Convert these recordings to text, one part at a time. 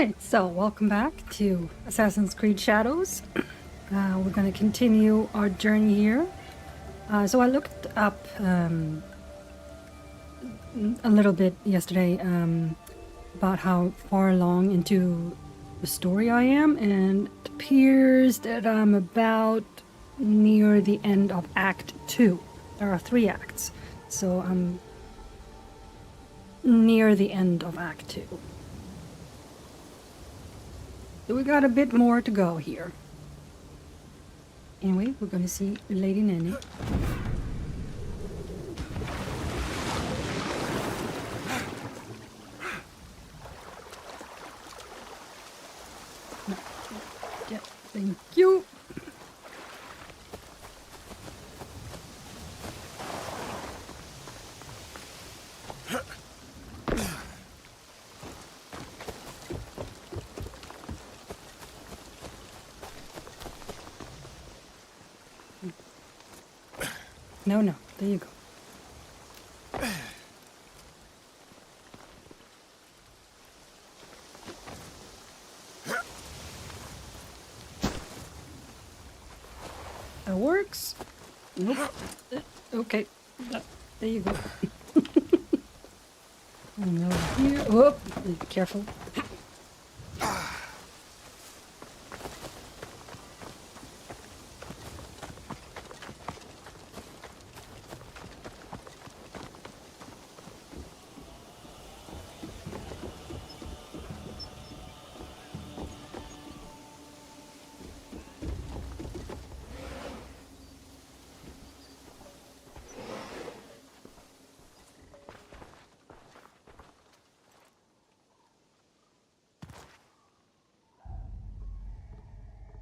Alright, so welcome back to Assassin's Creed Shadows. We're going to continue our journey here. So I looked up a little bit yesterday about how far along into the story I am, and it appears that I'm about near the end of Act 2. There are 3 acts, so I'm near the end of Act 2. So we got a bit more to go here. Anyway, we're going to see Lady Nanny. Yeah, thank you. No, there you go. That works. Nope. Okay. There you go. And over here. Oh, be careful.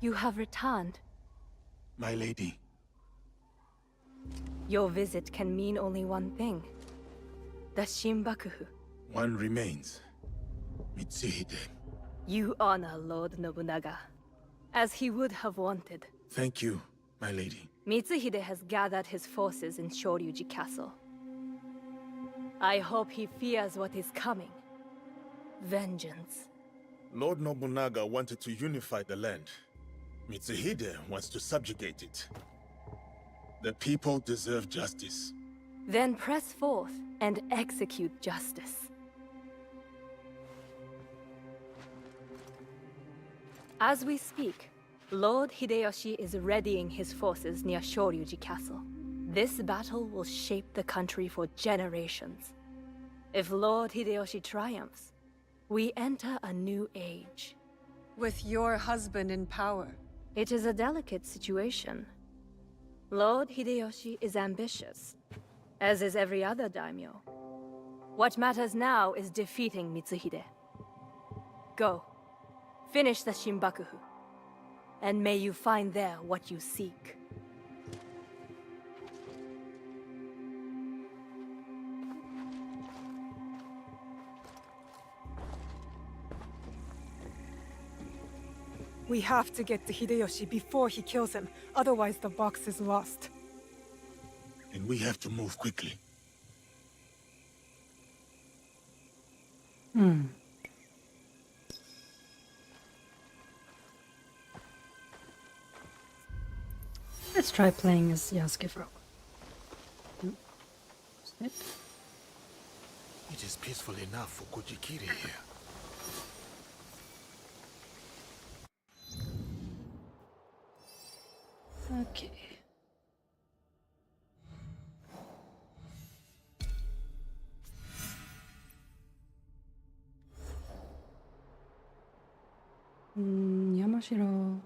You have returned. My lady. Your visit can mean only one thing. The Shinbakufu. One remains. Mitsuhide. You honor Lord Nobunaga, as he would have wanted. Thank you, my lady. Mitsuhide has gathered his forces in Shoryuji Castle. I hope he fears what is coming. Vengeance. Lord Nobunaga wanted to unify the land. Mitsuhide wants to subjugate it. The people deserve justice. Then press forth and execute justice. As we speak, Lord Hideyoshi is readying his forces near Shoryuji Castle. This battle will shape the country for generations. If Lord Hideyoshi triumphs, we enter a new age. With your husband in power. It is a delicate situation. Lord Hideyoshi is ambitious, as is every other daimyo. What matters now is defeating Mitsuhide. Go. Finish the Shinbakufu. And may you find there what you seek. We have to get to Hideyoshi before he kills him, otherwise the box is lost. And we have to move quickly. Let's try playing as Yasuke. It is peaceful enough for Kojikiri here. Okay. Yamashiro.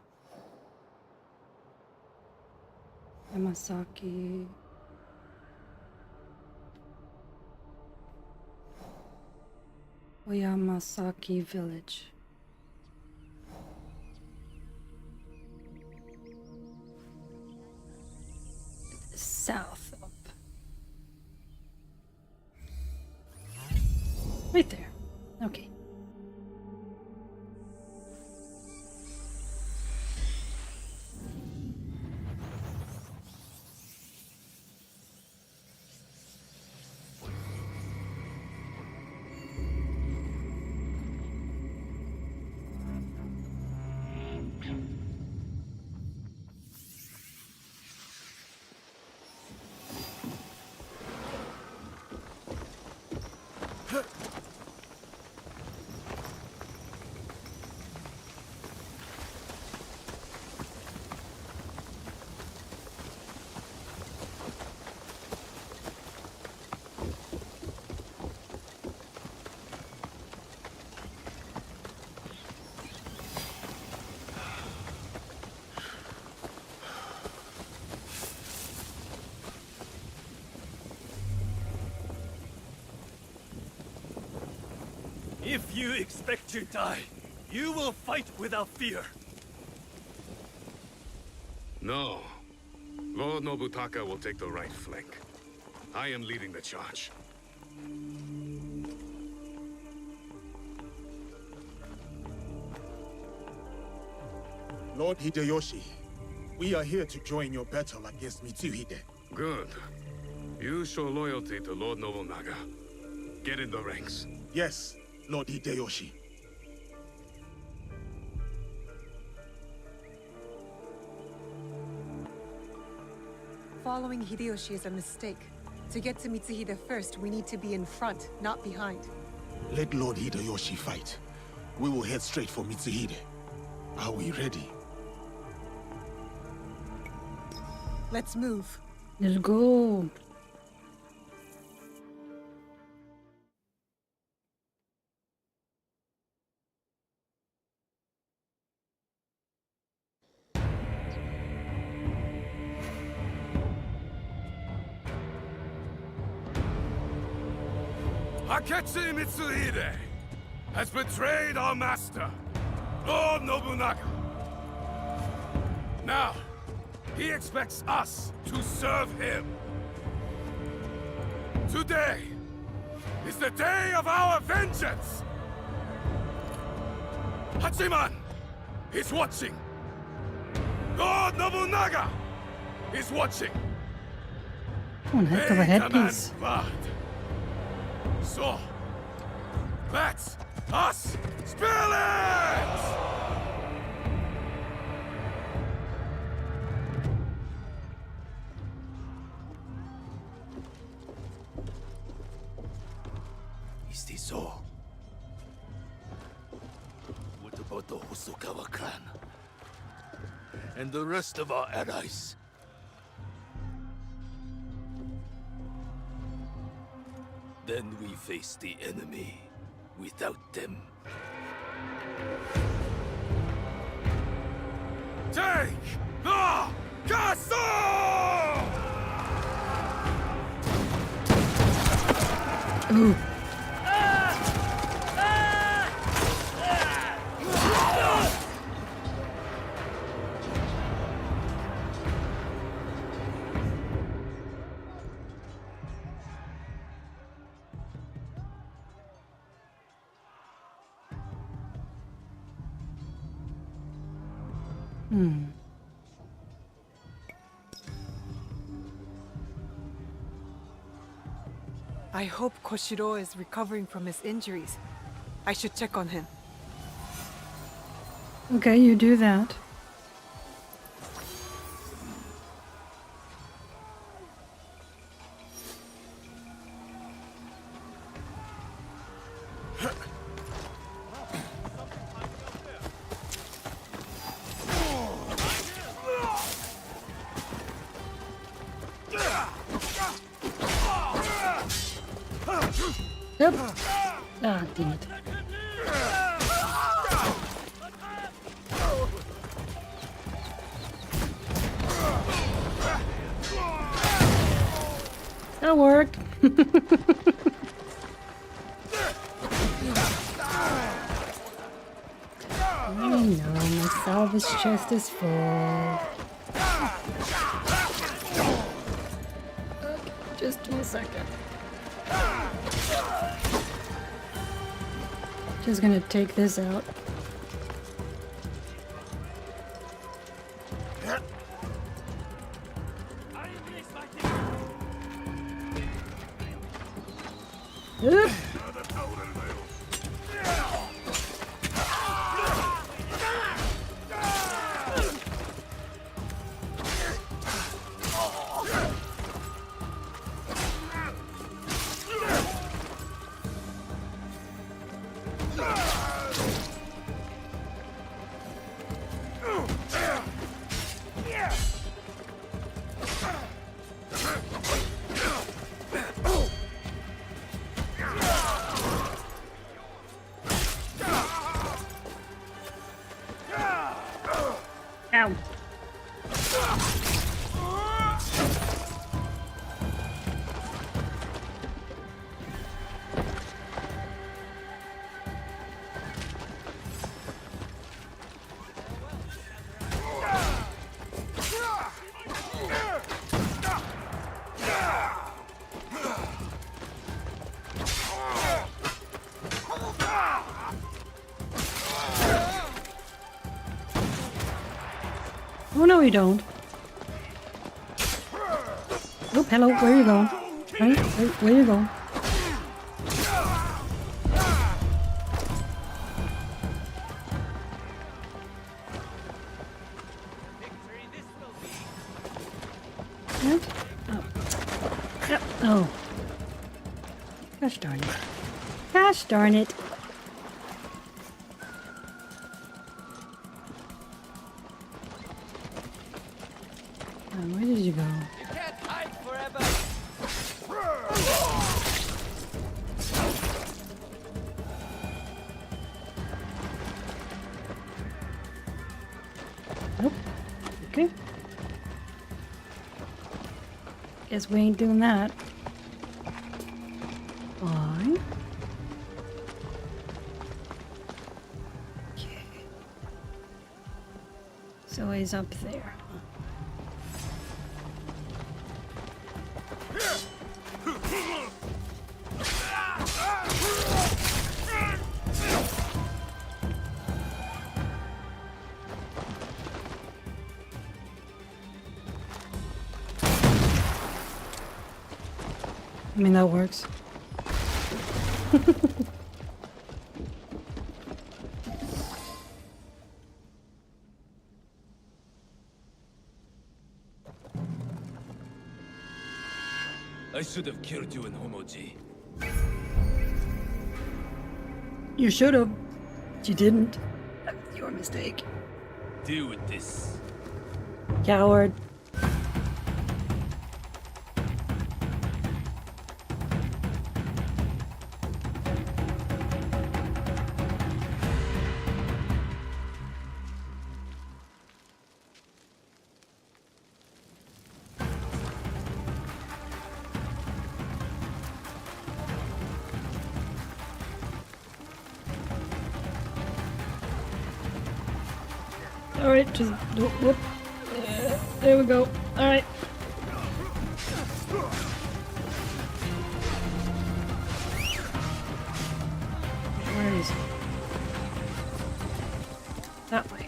Yamasaki. Oyamasaki Village. South up. Right there. Okay. If you expect to die, you will fight without fear. No. Lord Nobutaka will take the right flank. I am leading the charge. Lord Hideyoshi, we are here to join your battle against Mitsuhide. Good. You show loyalty to Lord Nobunaga. Get in the ranks. Yes, Lord Hideyoshi. Following Hideyoshi is a mistake. To get to Mitsuhide first, we need to be in front, not behind. Let Lord Hideyoshi fight. We will head straight for Mitsuhide. Are we ready? Let's move. Let's go. Akechi Mitsuhide has betrayed our master, Lord Nobunaga. Now, he expects us to serve him. Today is the day of our vengeance! Hachiman is watching. Lord Nobunaga is watching. One heck of a They headpiece. command blood. So, let's us spill it! Is this all? What about the Hosokawa clan? And the rest of our allies? Then we face the enemy without them. Take the castle! Ooh. I hope Koshiro is recovering from his injuries. I should check on him. Okay, you do that. Yep. Ah, damn it. That worked. I know, my salvage chest is full. Okay, just 1 second. Just gonna take this out. Oop. Oh, no, you don't. Oh, hello, where you going? Honey, where you going? What? Oh. Oh. Gosh darn it. Gosh darn it. Where did you go? You can't hide forever. Nope. Okay. Guess we ain't doing that. Fine. Okay. So he's up there. I mean, that works. I should have killed you in Homoji. You should have. But you didn't. That was your mistake. Deal with this. Coward. Alright, just whoop. There we go. Alright. Where is he? That way.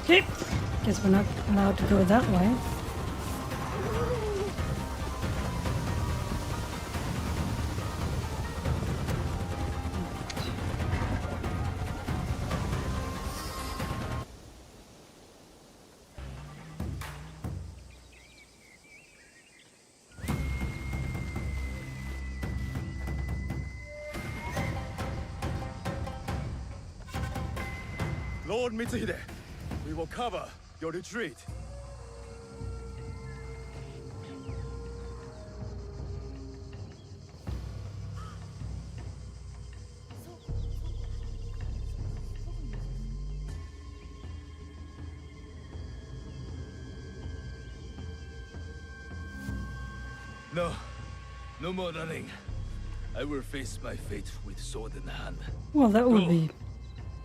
Okay. Guess we're not allowed to go that way. Lord Mitsuhide, we will cover your retreat. No. No more running. I will face my fate with sword in hand. Well, that would Go. be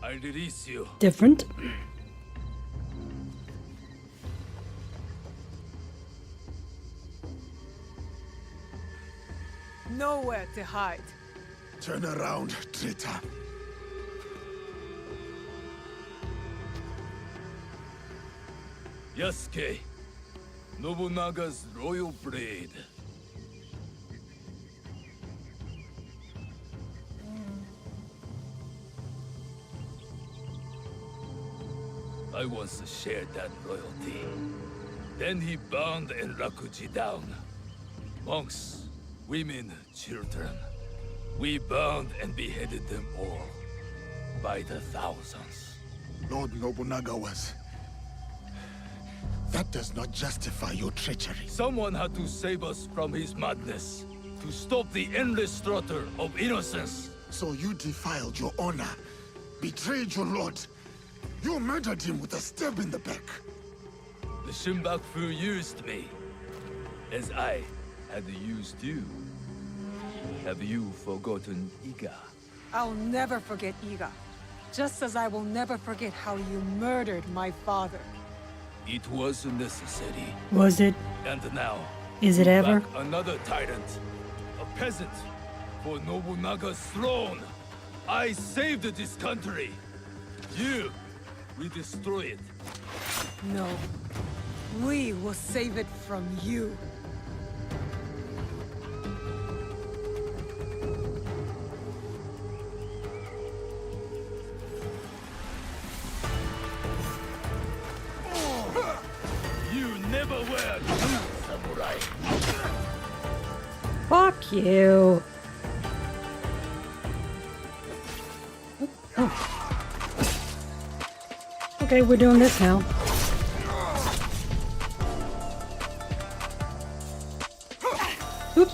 I release you. different. Nowhere to hide. Turn around, traitor. Yasuke, Nobunaga's royal blade. I once shared that royalty. Then he bound Enrakuji down. Monks, women, children. We bound and beheaded them all. By the thousands. Lord Nobunaga was... That does not justify your treachery. Someone had to save us from his madness. To stop the endless slaughter of innocents. So you defiled your honor, betrayed your lord. You murdered him with a stab in the back. The Shinbaku used me. As I had used you. Have you forgotten Iga? I'll never forget Iga. Just as I will never forget how you murdered my father. It was necessary. Was it? And now, Is it ever? back another tyrant. A peasant. For Nobunaga's throne. I saved this country. You, we destroy it. No. We will save it from you. You never were true samurai. Fuck you. Oh. Okay, we're doing this now. Oops.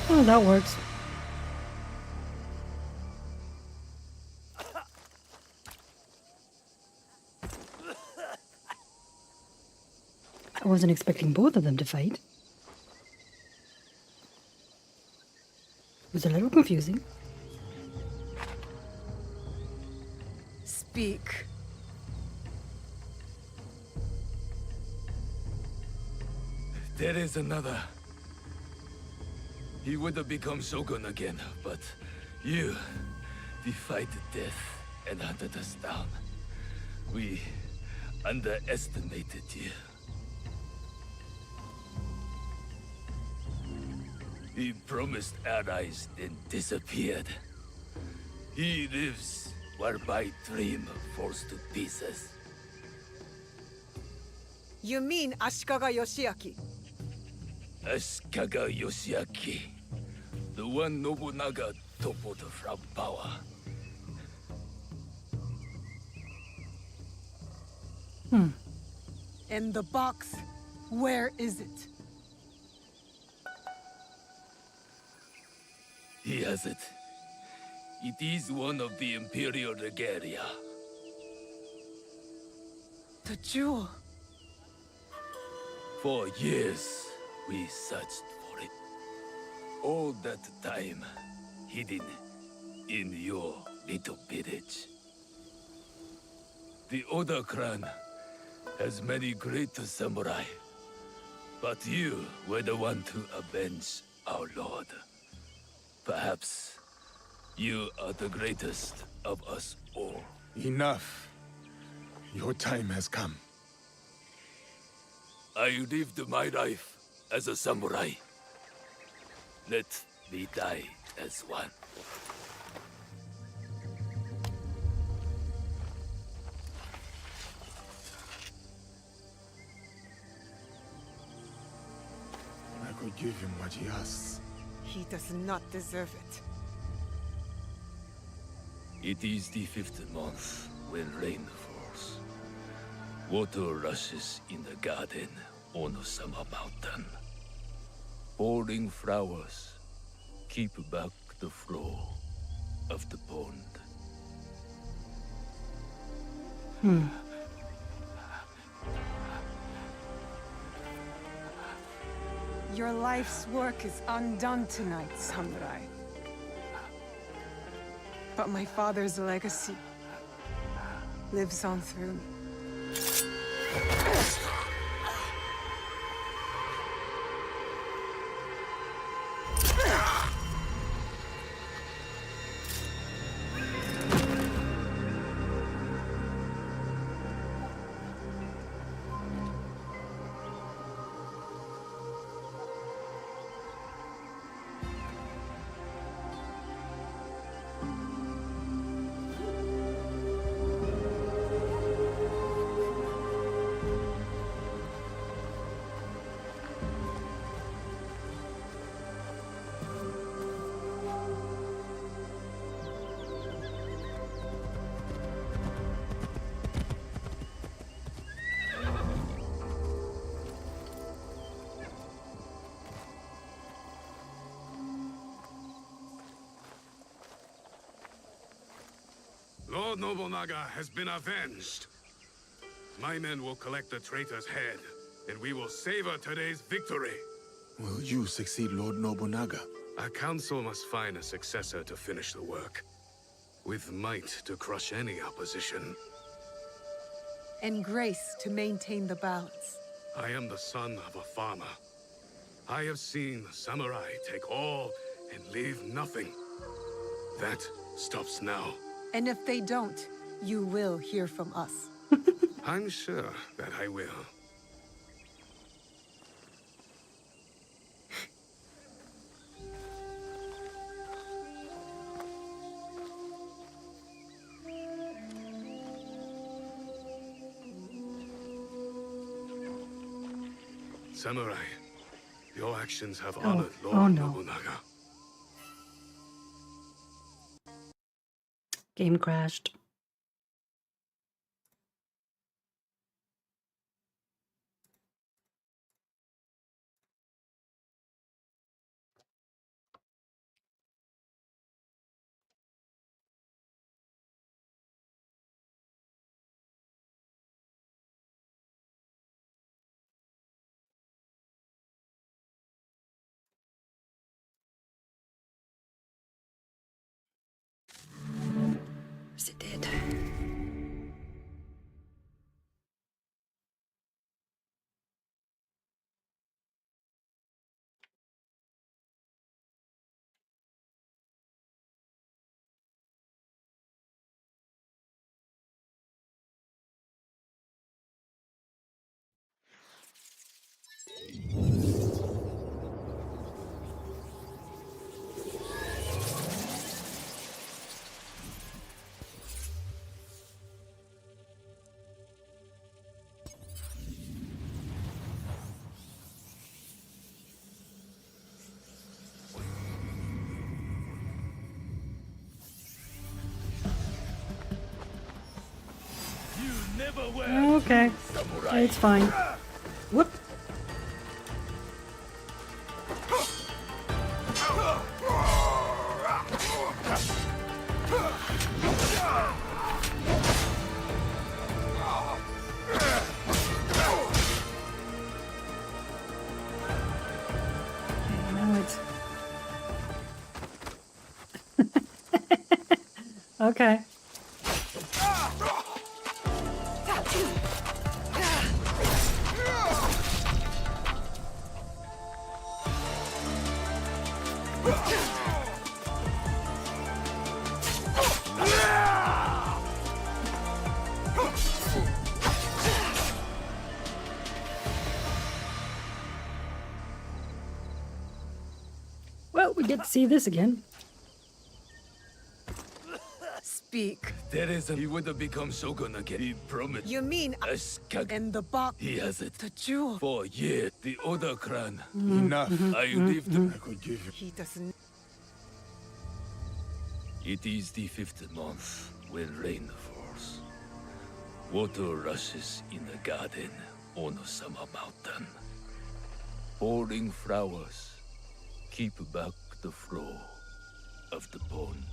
Oh, that works. I wasn't expecting both of them to fight. It was a little confusing. Speak. There is another. He would have become Shogun again, but you defied death and hunted us down. We underestimated you. He promised allies, then disappeared. He lives while my dream falls to pieces. You mean Ashikaga Yoshiaki? Ashikaga Yoshiaki, the one Nobunaga toppled from power. And the box, where is it? He has it. It is one of the Imperial regalia. The jewel. For years, we searched for it. All that time, hidden in your little village. The Oda clan has many great samurai, but you were the one to avenge our lord. Perhaps you are the greatest of us all. Enough. Your time has come. I lived my life as a samurai. Let me die as one. I could give him what he asks. He does not deserve it. It is the 5th month when rain falls. Water rushes in the garden on Summer Mountain. Falling flowers keep back the flow of the pond. Your life's work is undone tonight, samurai. But my father's legacy lives on through me. Lord Nobunaga has been avenged. My men will collect the traitor's head, and we will savor today's victory. Will you succeed Lord Nobunaga? Our council must find a successor to finish the work, with might to crush any opposition. And grace to maintain the balance. I am the son of a farmer. I have seen samurai take all and leave nothing. That stops now. And if they don't, you will hear from us. I'm sure that I will. Samurai, your actions have honored Lord Nobunaga. Game crashed. Yes, it did. You never were. Okay. Samurai. It's fine. Whoop. Now it's... Okay. Well, we get to see this again. Speak. Teresa, he would have become shogun again. He promised. You mean and the box, He has it. the jewel. For years, the Oda clan. Enough. I lived. I could give you. He doesn't. It is the 5th month when rain falls. Water rushes in the garden on the summer mountain. Falling flowers keep back the flow of the pond.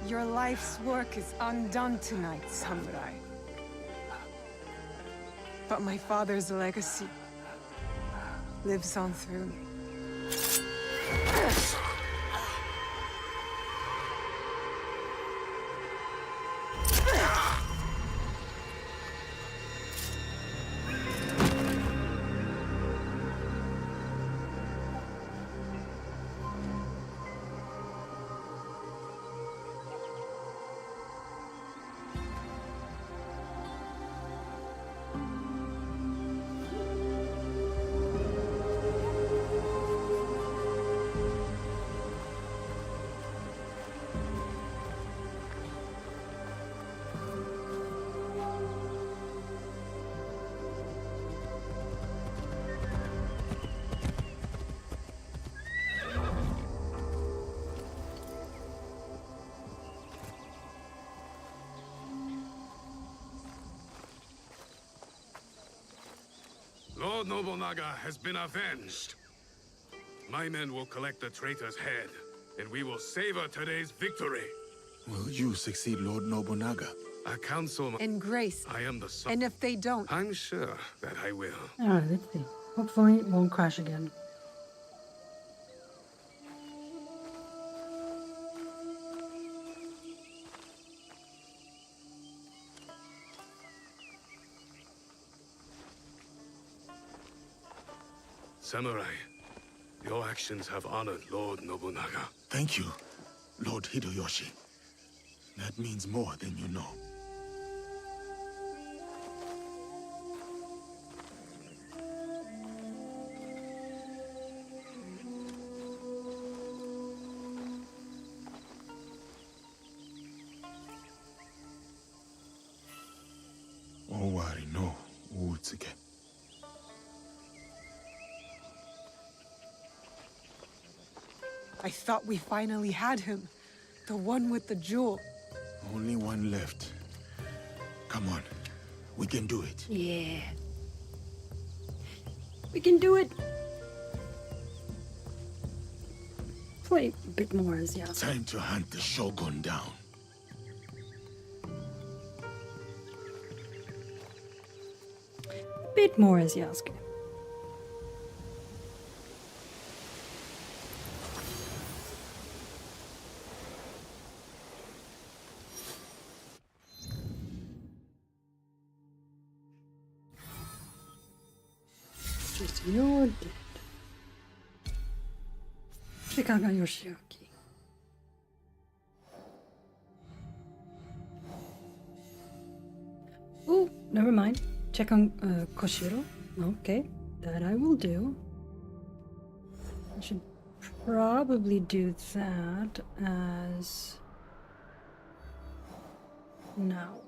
Your life's work is undone tonight, samurai. But my father's legacy lives on through me. Lord Nobunaga has been avenged. My men will collect the traitor's head, and we will savor today's victory. Will you succeed Lord Nobunaga? A council... And Grace. I am the son... And if they don't, I'm sure that I will. Alright, let's see. Hopefully it won't crash again. Samurai, your actions have honored Lord Nobunaga. Thank you, Lord Hideyoshi. That means more than you know. Owari no Uutsuge. I thought we finally had him. The one with the jewel. Only one left. Come on, we can do it. Yeah. We can do it! Play a bit more as Yasuke. Time to hunt the Shogun down. A bit more as Yasuke. Just you're dead. Shikaga Yoshiaki. Oh, never mind. Check on Koshiro. Okay, that I will do. I should probably do that as now.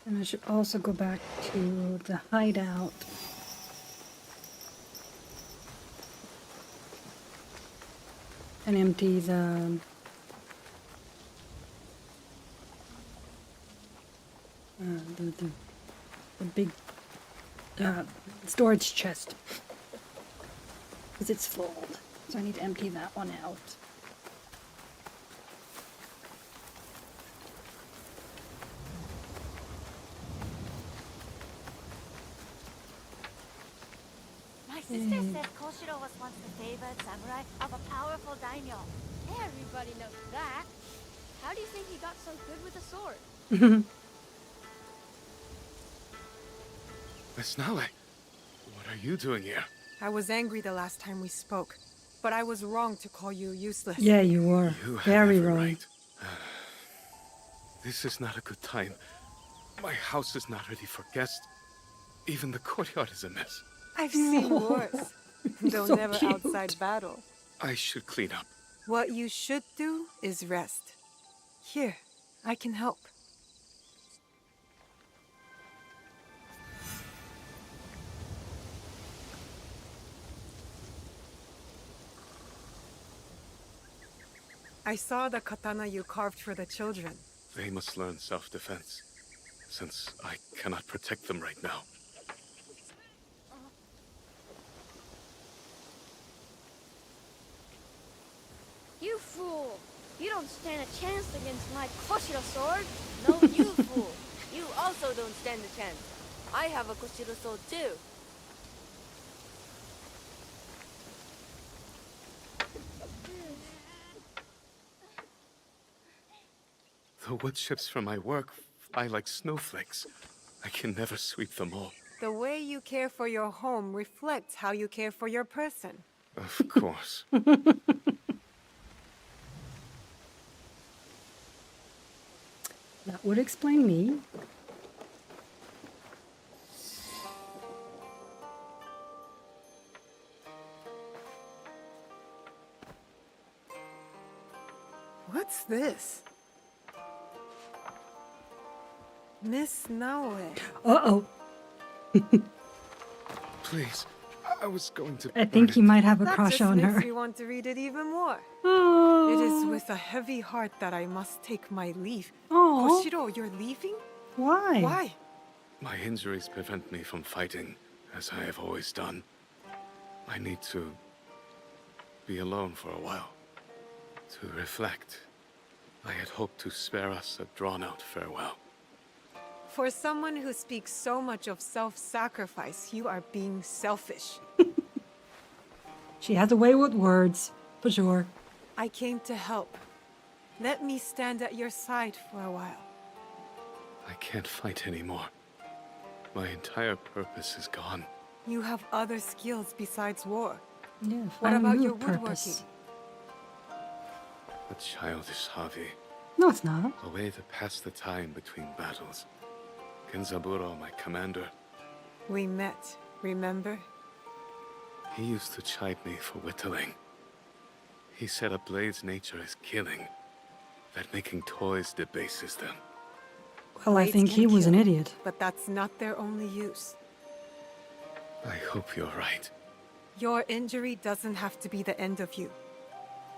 And I should also go back to the hideout. And empty the big storage chest. Because it's full. So I need to empty that one out. My sister said Koshiro was once the favored samurai of a powerful daimyo. Everybody knows that. How do you think he got so good with a sword? Miss Nale, what are you doing here? I was angry the last time we spoke, but I was wrong to call you useless. Yeah, you were. You have Very every wrong. right. This is not a good time. My house is not ready for guests. Even the courtyard is a mess. I've seen worse. Though So never cute. outside battle. I should clean up. What you should do is rest. Here, I can help. I saw the katana you carved for the children. They must learn self-defense, since I cannot protect them right now. You fool! You don't stand a chance against my Koshiro sword! No, you fool! You also don't stand a chance. I have a Koshiro sword too. The wood chips from my work fly like snowflakes. I can never sweep them all. The way you care for your home reflects how you care for your person. Of course. That would explain me. What's this? Miss Naoe. Uh-oh. Please, I was going to. I think he might have a That crush just on makes her. me want to read it even more. Oh. It is with a heavy heart that I must take my leave. Oh. Koshiro, you're leaving? Why? Why? My injuries prevent me from fighting, as I have always done. I need to be alone for a while, to reflect. I had hoped to spare us a drawn-out farewell. For someone who speaks so much of self-sacrifice, you are being selfish. She has a way with words, for sure. I came to help. Let me stand at your side for a while. I can't fight anymore. My entire purpose is gone. You have other skills besides war. Yeah, What find a about new your purpose. woodworking? A childish hobby. No, it's not. A way to pass the time between battles. Genzaburo, my commander, We met, remember? he used to chide me for whittling. He said a blade's nature is killing, that making toys debases them. Well, I Blades think can he was an kill, idiot. But that's not their only use. I hope you're right. Your injury doesn't have to be the end of you.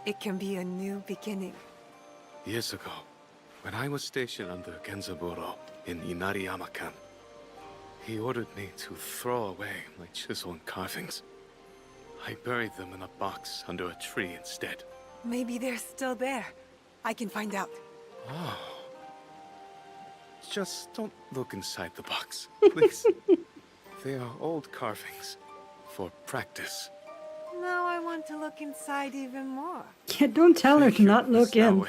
It can be a new beginning. Years ago, when I was stationed under Genzaburo in Inariyama camp, he ordered me to throw away my chisel and carvings. I buried them in a box under a tree instead. Maybe they're still there. I can find out. Oh. Just don't look inside the box, please. They are old carvings for practice. Now I want to look inside even more. Yeah, don't tell her to not look in.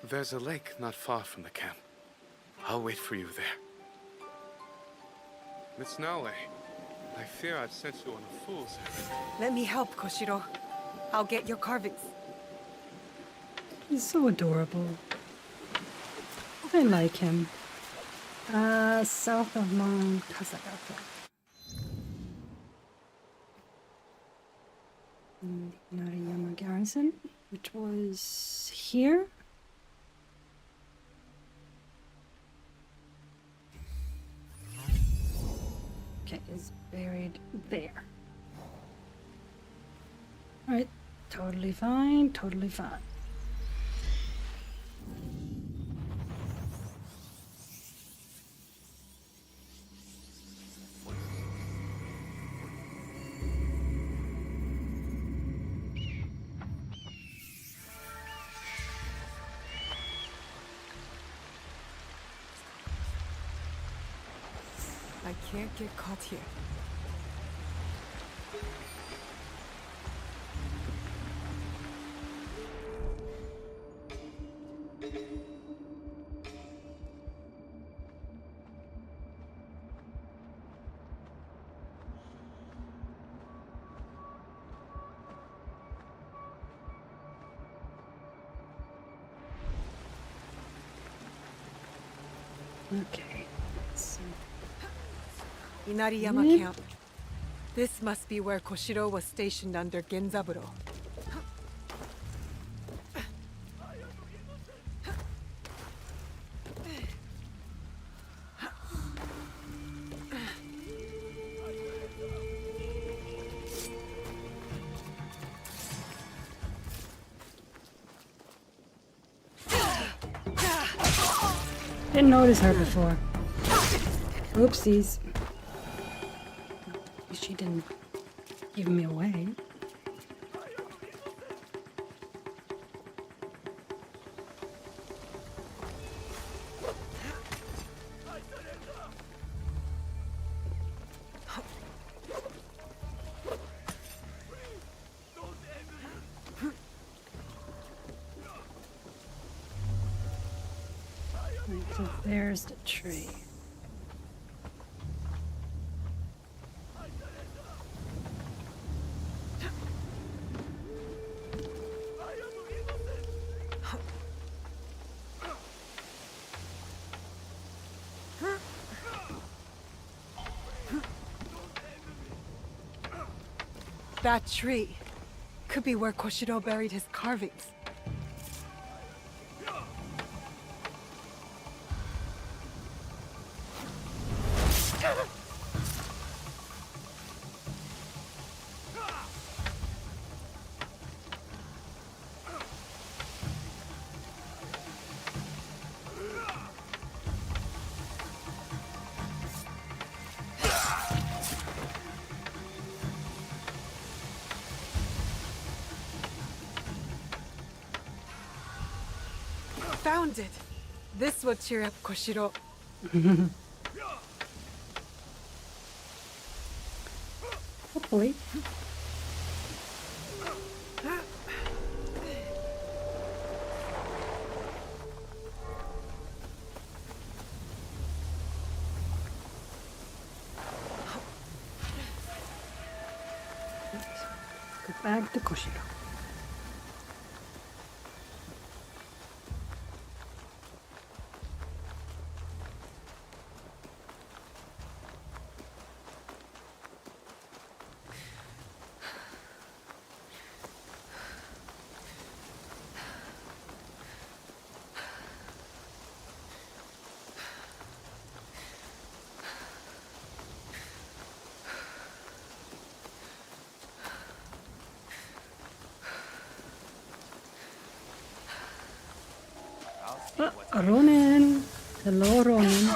There's a lake not far from the camp. I'll wait for you there. Miss Naoe, I fear I've sent you on a fool's errand. Let me help, Koshiro. I'll get your carvings. He's so adorable. I like him. South of Mount Kasagata. In the Nariyama garrison, which was here. Okay, is buried there. Alright, totally fine, totally fine. I can't get caught here. Okay, let's see. Inariyama camp. This must be where Koshiro was stationed under Genzaburo. Didn't notice her before. Oopsies. She didn't give me away. Right, so there's the tree. That tree could be where Koshiro buried his carvings. found it. This will cheer up Koshiro. Hopefully. Go back to Koshiro. Ronin. Hello, Ronin.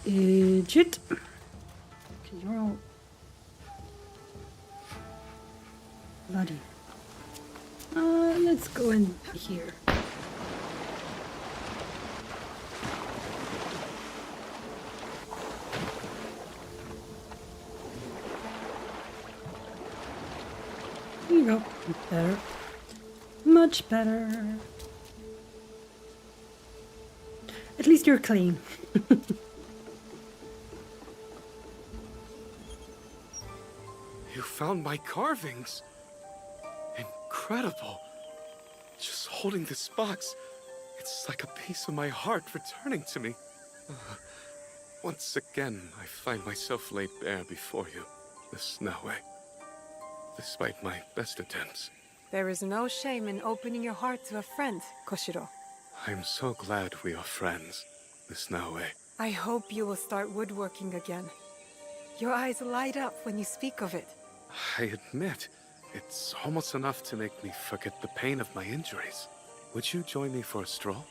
Idiot. Okay, you're all bloody. Let's go in here. There you go. Better. Much better. At least you're clean. You found my carvings. Incredible. Just holding this box, it's like a piece of my heart returning to me. Once again, I find myself laid bare before you, Miss Naue. Despite my best attempts. There is no shame in opening your heart to a friend, Koshiro. I'm so glad we are friends, Miss Naue. I hope you will start woodworking again. Your eyes light up when you speak of it. I admit, it's almost enough to make me forget the pain of my injuries. Would you join me for a stroll?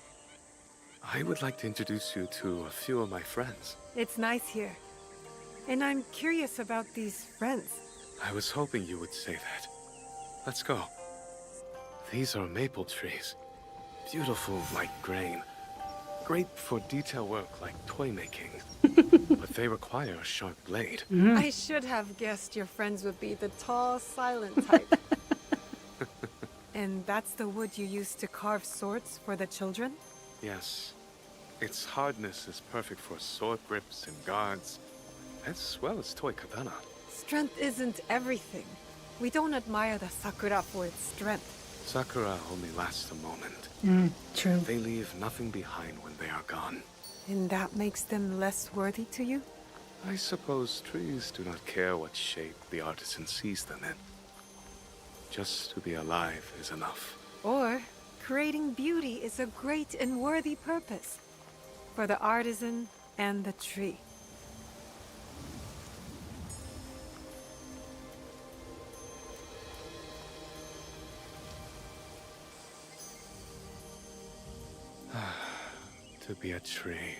I would like to introduce you to a few of my friends. It's nice here. And I'm curious about these friends. I was hoping you would say that. Let's go. These are maple trees. Beautiful like grain. Great for detail work like toy making. But they require a sharp blade. I should have guessed your friends would be the tall, silent type. And that's the wood you use to carve swords for the children? Yes. Its hardness is perfect for sword grips and guards, as well as toy katana. Strength isn't everything. We don't admire the sakura for its strength. Sakura only lasts a moment. True. They leave nothing behind when they are gone. And that makes them less worthy to you? I suppose trees do not care what shape the artisan sees them in. Just to be alive is enough. Or, creating beauty is a great and worthy purpose. For the artisan and the tree. To be a tree.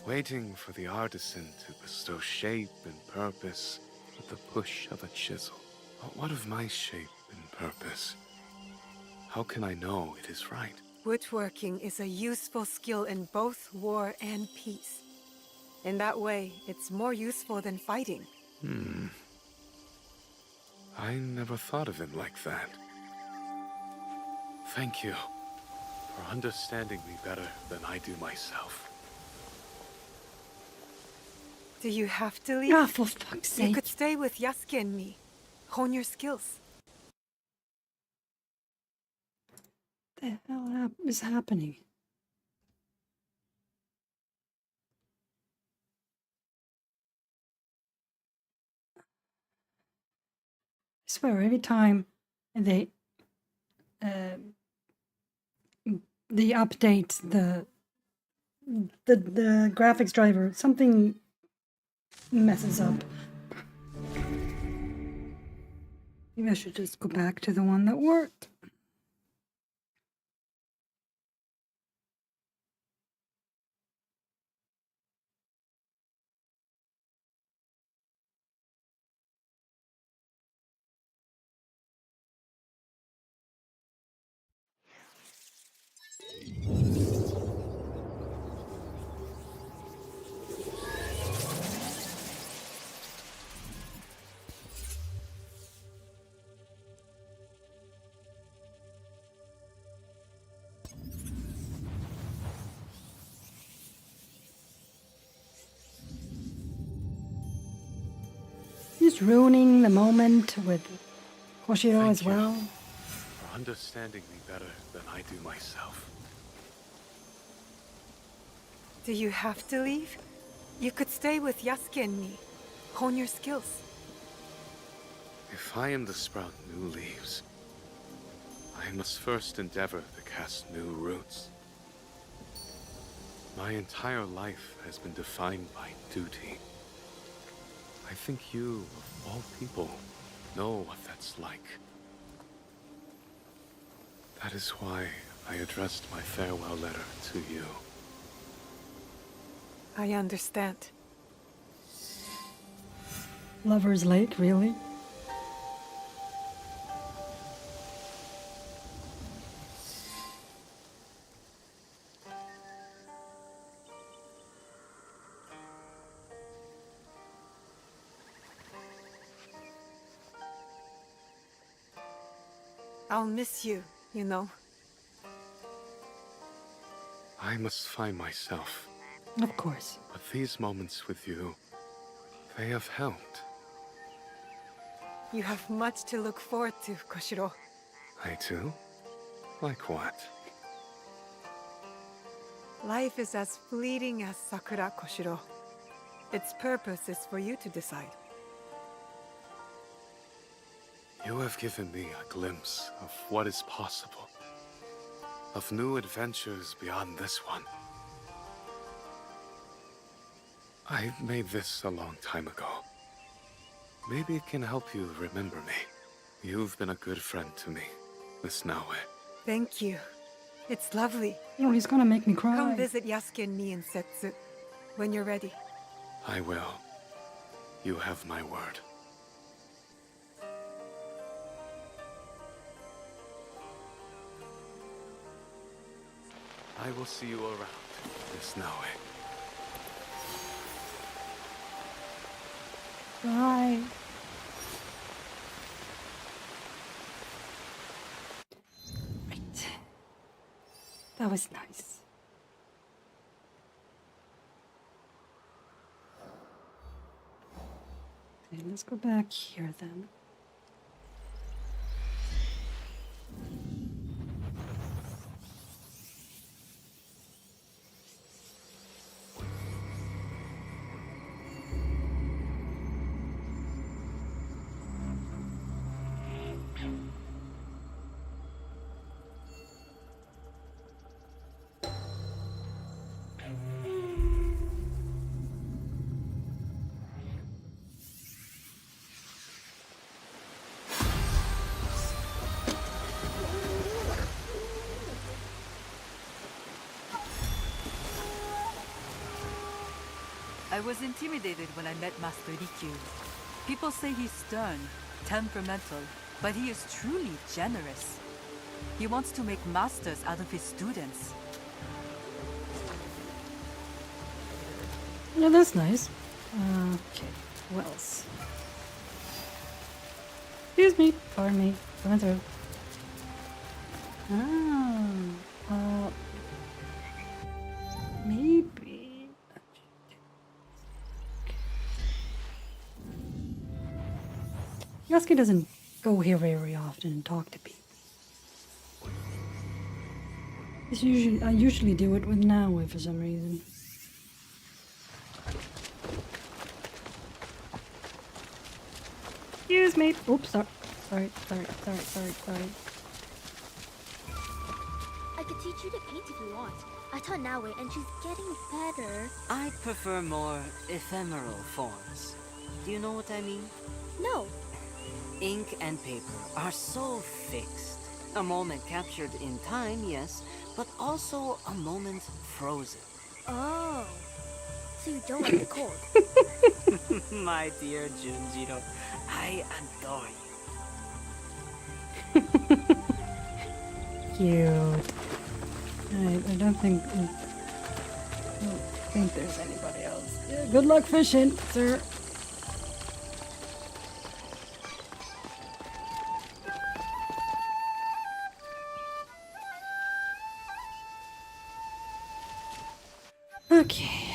Waiting for the artisan to bestow shape and purpose with the push of a chisel. But what of my shape and purpose? How can I know it is right? Woodworking is a useful skill in both war and peace. In that way, it's more useful than fighting. I never thought of it like that. Thank you for understanding me better than I do myself. Do you have to leave? Ah, for fuck's You sake. could stay with Yasuke and me. Hone your skills. What the hell is happening? I swear, every time they update the graphics driver, something messes up. Maybe I should just go back to the one that worked. just ruining the moment with Koshiro Thank as you well. for understanding me better than I do myself. Do you have to leave? You could stay with Yasuke and me. Hone your skills. If I am to sprout new leaves, I must first endeavor to cast new roots. My entire life has been defined by duty. I think you, of all people, know what that's like. That is why I addressed my farewell letter to you. I understand. Lover's Lake, really? I'll miss you, you know. I must find myself. Of course. But these moments with you, they have helped. You have much to look forward to, Koshiro. I too? Like what? Life is as fleeting as Sakura, Koshiro. Its purpose is for you to decide. You have given me a glimpse of what is possible. Of new adventures beyond this one. I made this a long time ago. Maybe it can help you remember me. You've been a good friend to me, Miss Naue. Thank you. It's lovely. Oh, he's gonna make me cry. Come visit Yasuke and me in Setsu when you're ready. I will. You have my word. I will see you around, Miss Naue. Bye. Right. That was nice. Okay, let's go back here then. I was intimidated when I met Master Rikyu. People say he's stern, temperamental, but he is truly generous. He wants to make masters out of his students. Yeah, that's nice. Okay, what else? Excuse me, pardon me, coming through. Maybe. Yasuke doesn't go here very often and talk to people. I usually do it with Naue for some reason. Excuse me. Oops, sorry. Sorry. I could teach you to paint if you want. I taught Naue and she's getting better. I prefer more ephemeral forms. Do you know what I mean? No. Ink and paper are so fixed. A moment captured in time, yes, but also a moment frozen. Oh. So you don't like the cold? My dear Junjiro, I adore you. Cute. I don't think there's anybody else. Yeah, good luck fishing, sir. Okay.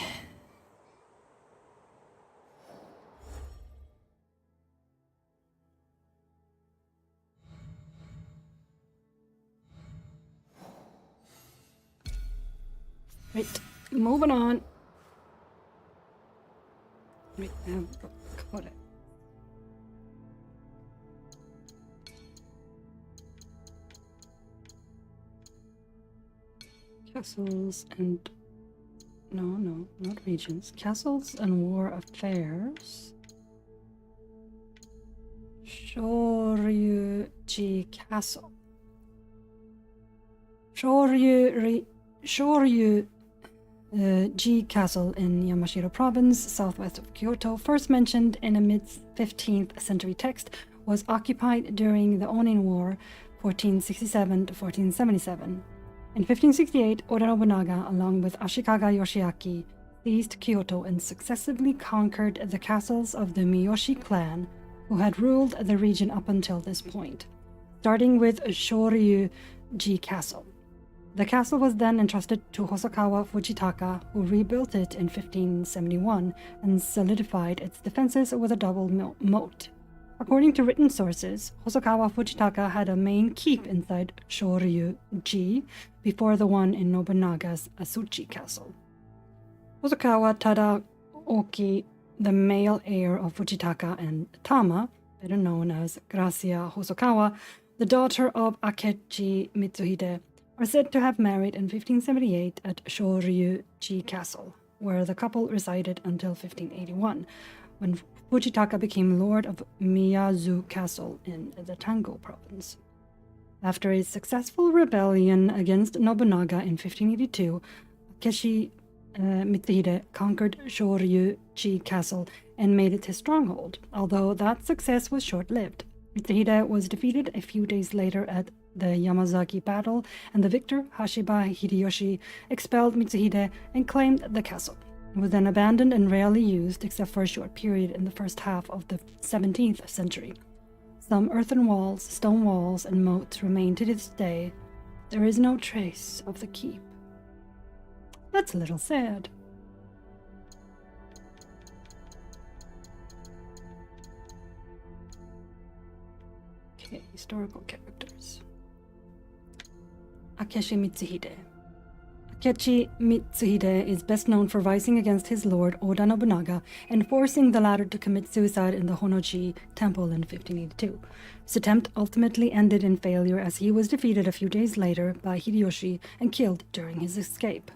Right, moving on. Right, got it. Castles and... No, not regions. Castles and war affairs. Shoryu-ji Castle. Shoryu-ji Castle in Yamashiro Province, southwest of Kyoto, first mentioned in a mid-15th century text, was occupied during the Onin War, 1467 to 1477. In 1568, Oda Nobunaga, along with Ashikaga Yoshiaki, seized Kyoto and successively conquered the castles of the Miyoshi clan, who had ruled the region up until this point, starting with Shoryu-ji Castle. The castle was then entrusted to Hosokawa Fujitaka, who rebuilt it in 1571 and solidified its defenses with a double moat. According to written sources, Hosokawa Fujitaka had a main keep inside Shoryu-ji before the one in Nobunaga's Asuchi Castle. Hosokawa Tadaoki, the male heir of Fujitaka, and Tama, better known as Gracia Hosokawa, the daughter of Akechi Mitsuhide, are said to have married in 1578 at Shoryu-ji Castle, where the couple resided until 1581, when Fujitaka became lord of Miyazu Castle in the Tango province. After a successful rebellion against Nobunaga in 1582, Akechi Mitsuhide conquered Shoryu-ji Castle and made it his stronghold, although that success was short-lived. Mitsuhide was defeated a few days later at the Yamazaki battle, and the victor, Hashiba Hideyoshi, expelled Mitsuhide and claimed the castle. It was then abandoned and rarely used except for a short period in the first half of the 17th century. Some earthen walls, stone walls, and moats remain to this day. There is no trace of the keep. That's a little sad. Okay, historical characters. Akechi Mitsuhide. Akechi Mitsuhide is best known for rising against his lord Oda Nobunaga and forcing the latter to commit suicide in the Honnoji temple in 1582. This attempt ultimately ended in failure as he was defeated a few days later by Hideyoshi and killed during his escape.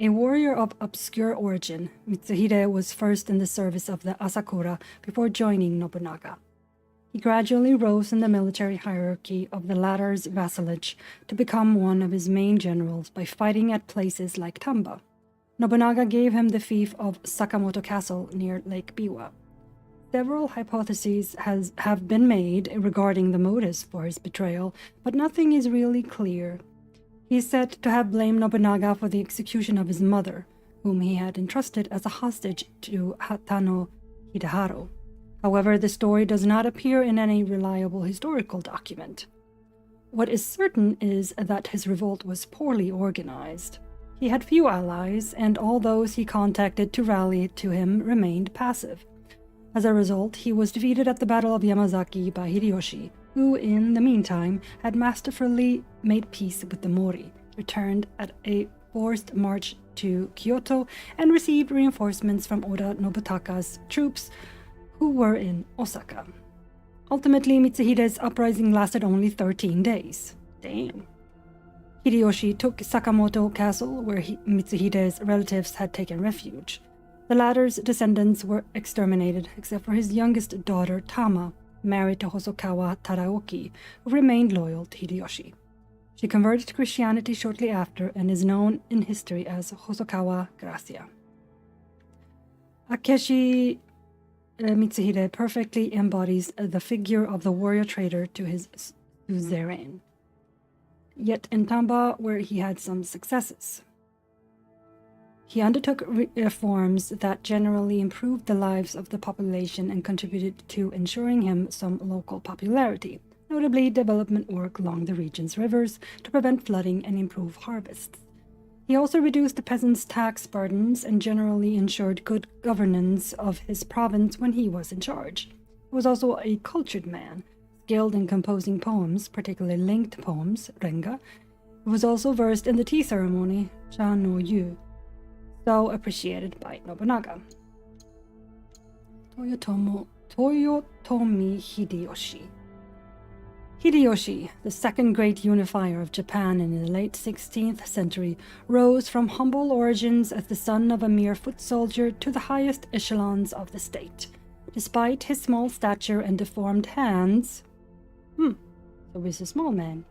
A warrior of obscure origin, Mitsuhide was first in the service of the Asakura before joining Nobunaga. He gradually rose in the military hierarchy of the latter's vassalage to become one of his main generals by fighting at places like Tamba. Nobunaga gave him the fief of Sakamoto Castle near Lake Biwa. Several hypotheses have been made regarding the motives for his betrayal, but nothing is really clear. He is said to have blamed Nobunaga for the execution of his mother, whom he had entrusted as a hostage to Hatano Hideharo. However, the story does not appear in any reliable historical document. What is certain is that his revolt was poorly organized. He had few allies, and all those he contacted to rally to him remained passive. As a result, he was defeated at the Battle of Yamazaki by Hideyoshi, who, in the meantime, had masterfully made peace with the Mori, returned at a forced march to Kyoto, and received reinforcements from Oda Nobutaka's troops, who were in Osaka. Ultimately, Mitsuhide's uprising lasted only 13 days. Damn. Hideyoshi took Sakamoto Castle, where Mitsuhide's relatives had taken refuge. The latter's descendants were exterminated, except for his youngest daughter, Tama, married to Hosokawa Tadaoki, who remained loyal to Hideyoshi. She converted to Christianity shortly after and is known in history as Hosokawa Gracia. Akechi Mitsuhide perfectly embodies the figure of the warrior traitor to his suzerain. Yet in Tamba, where he had some successes, he undertook reforms that generally improved the lives of the population and contributed to ensuring him some local popularity, notably development work along the region's rivers to prevent flooding and improve harvests. He also reduced the peasants' tax burdens and generally ensured good governance of his province when he was in charge. He was also a cultured man, skilled in composing poems, particularly linked poems, renga, who was also versed in the tea ceremony, Cha no Yu, so appreciated by Nobunaga. Toyotomi Hideyoshi. Hideyoshi, the second great unifier of Japan in the late 16th century, rose from humble origins as the son of a mere foot soldier to the highest echelons of the state. Despite his small stature and deformed hands... so he's a small man.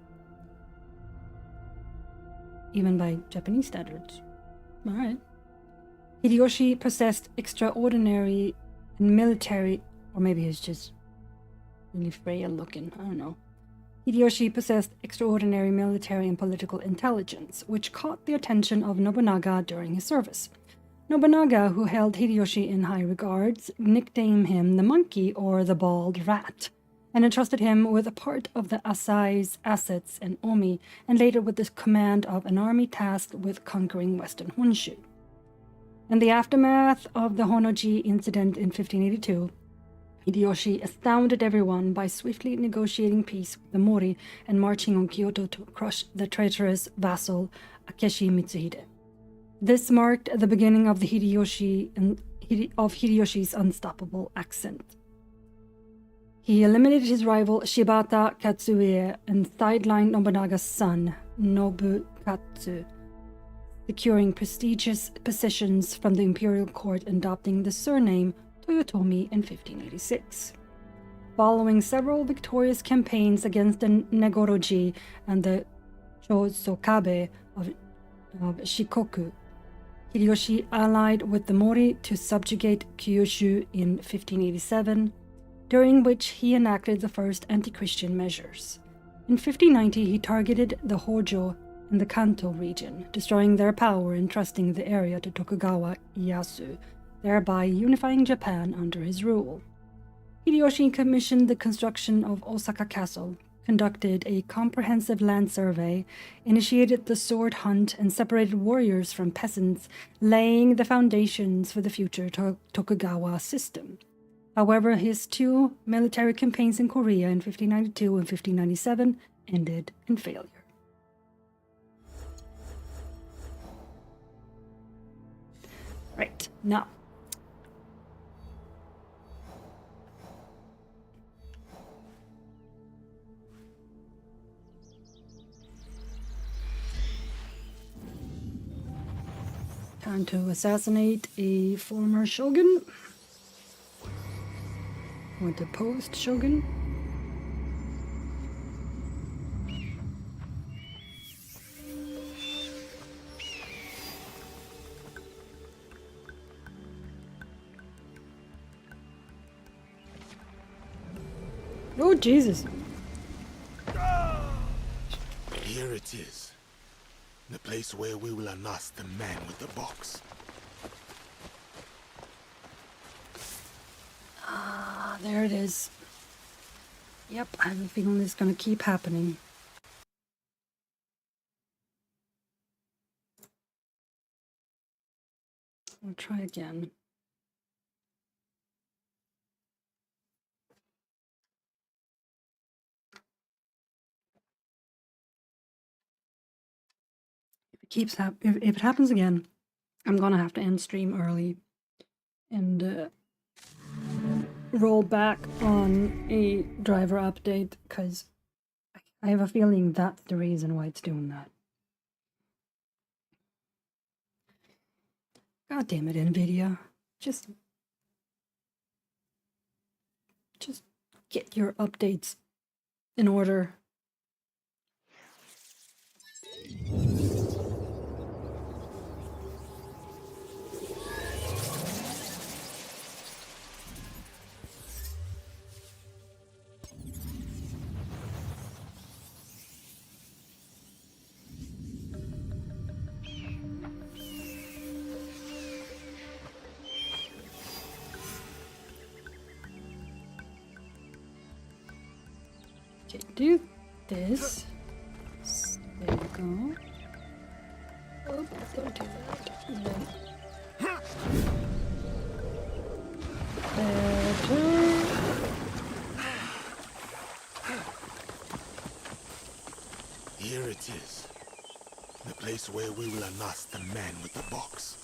Even by Japanese standards. Alright. Hideyoshi possessed extraordinary military... Or maybe he's just really frail looking, I don't know. Hideyoshi possessed extraordinary military and political intelligence, which caught the attention of Nobunaga during his service. Nobunaga, who held Hideyoshi in high regards, nicknamed him the Monkey or the Bald Rat, and entrusted him with a part of the Asai's assets in Omi, and later with the command of an army tasked with conquering western Honshu. In the aftermath of the Honnoji incident in 1582, Hideyoshi astounded everyone by swiftly negotiating peace with the Mori and marching on Kyoto to crush the traitorous vassal Akechi Mitsuhide. This marked the beginning of Hideyoshi's unstoppable ascent. He eliminated his rival Shibata Katsuie and sidelined Nobunaga's son, Nobukatsu, securing prestigious positions from the imperial court and adopting the surname Toyotomi in 1586. Following several victorious campaigns against the Negoroji and the Chosokabe of Shikoku, Hideyoshi allied with the Mori to subjugate Kyushu in 1587, during which he enacted the first anti-Christian measures. In 1590, he targeted the Hojo in the Kanto region, destroying their power and entrusting the area to Tokugawa Ieyasu, thereby unifying Japan under his rule. Hideyoshi commissioned the construction of Osaka Castle, conducted a comprehensive land survey, initiated the sword hunt, and separated warriors from peasants, laying the foundations for the future Tokugawa system. However, his two military campaigns in Korea in 1592 and 1597 ended in failure. Right, now. Time to assassinate a former shogun. Or deposed shogun. Oh, Jesus. Here it is. The place where we will unearth the man with the box. Ah, there it is. Yep, I have a feeling this is going to keep happening. We'll try again. If it happens again, I'm gonna have to end stream early and roll back on a driver update, because I have a feeling that's the reason why it's doing that. God damn it, NVIDIA. Just get your updates in order. Okay, do this. There you go. Oh, don't do that. And then Here it is. place where we will unearth the man with the box.